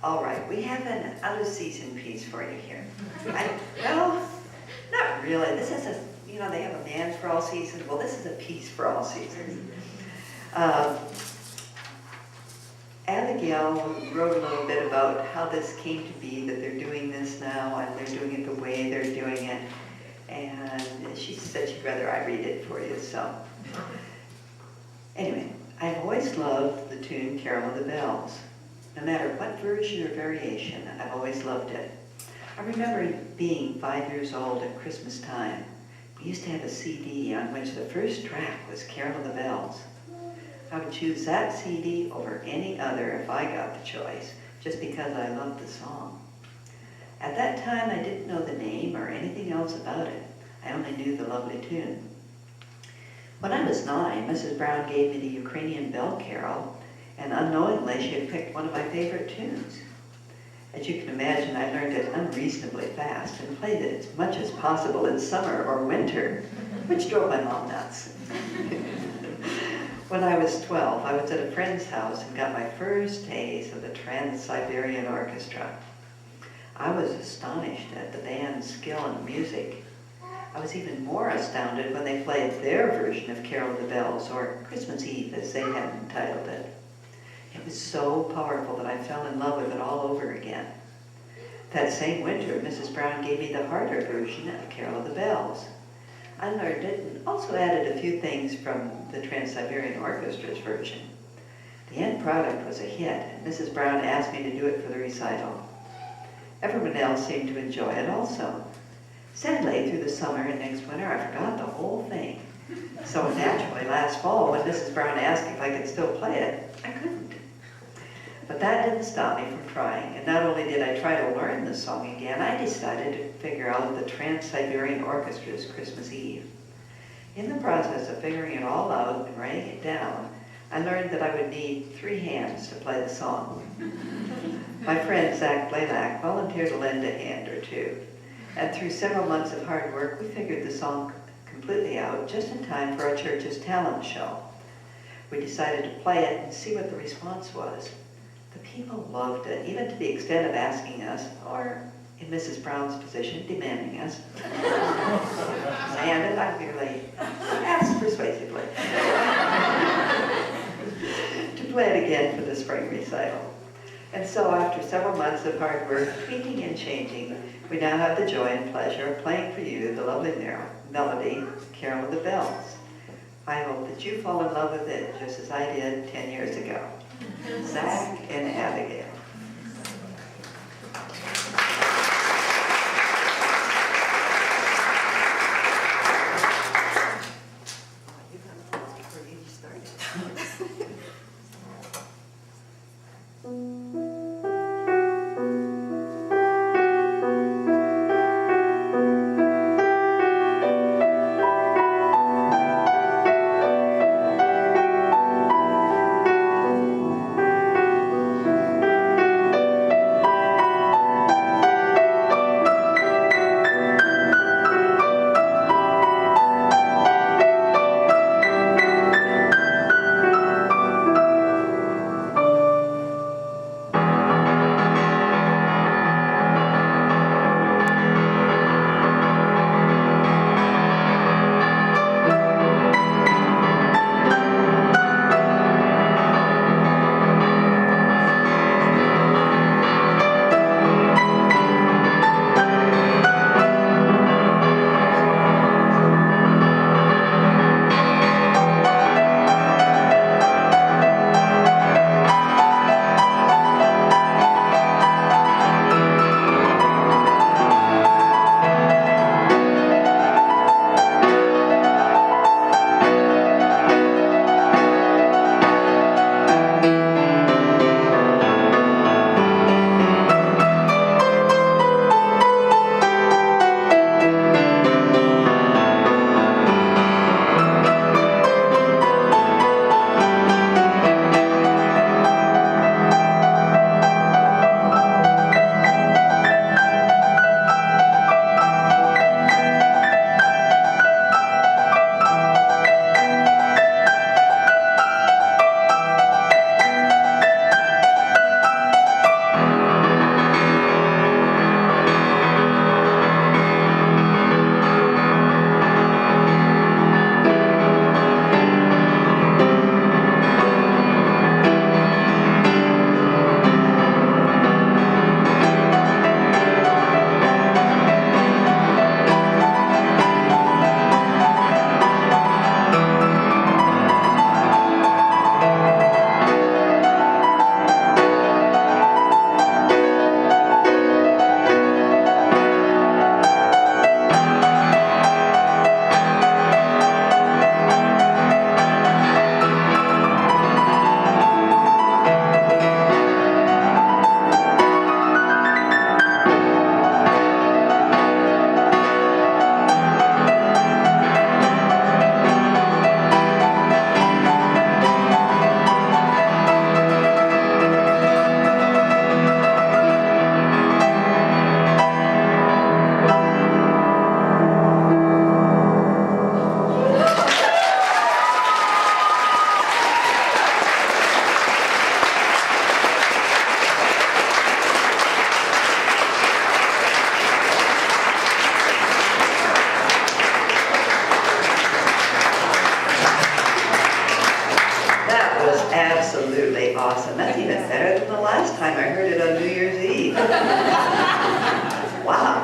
All right, we have an out-of-season piece for you here. Well, not really. This is they have a band for all seasons. Well, this is a piece for all seasons. Abigail wrote a little bit about how this came to be, that they're doing this now, and they're doing it the way they're doing it. And she said she'd rather I read it for you, so. Anyway, I've always loved the tune Carol of the Bells. No matter what version or variation, I've always loved it. I remember being 5 years old at Christmas time. We used to have a CD on which the first track was Carol of the Bells. I would choose that CD over any other if I got the choice, just because I loved the song. At that time, I didn't know the name or anything else about it. I only knew the lovely tune. When I was 9, Mrs. Brown gave me the Ukrainian Bell Carol, and unknowingly she had picked one of my favorite tunes. As you can imagine, I learned it unreasonably fast and played it as much as possible in summer or winter, which drove my mom nuts. When I was 12, I was at a friend's house and got my first taste of the Trans-Siberian Orchestra. I was astonished at the band's skill in music. I was even more astounded when they played their version of Carol of the Bells, or Christmas Eve as they had entitled it. It was so powerful that I fell in love with it all over again. That same winter, Mrs. Brown gave me the harder version of Carol of the Bells. I learned it and also added a few things from the Trans-Siberian Orchestra's version. The end product was a hit, and Mrs. Brown asked me to do it for the recital. Everyone else seemed to enjoy it also. Sadly, through the summer and next winter, I forgot the whole thing. So naturally, last fall, when Mrs. Brown asked if I could still play it, I couldn't. But that didn't stop me from trying, and not only did I try to learn the song again, I decided to figure out the Trans-Siberian Orchestra's Christmas Eve. In the process of figuring it all out and writing it down, I learned that I would need 3 hands to play the song. My friend Zach Blalack volunteered to lend a hand or two, and through several months of hard work, we figured the song completely out just in time for our church's talent show. We decided to play it and see what the response was. The people loved it, even to the extent of asking us, or in Mrs. Brown's position, demanding us. And I merely asked persuasively to play it again for the spring recital. And so after several months of hard work, tweaking and changing, we now have the joy and pleasure of playing for you the lovely melody, Carol of the Bells. I hope that you fall in love with it just as I did 10 years ago. Zach and Abigail. was absolutely awesome. That's even better than the last time I heard it on New Year's Eve. Wow.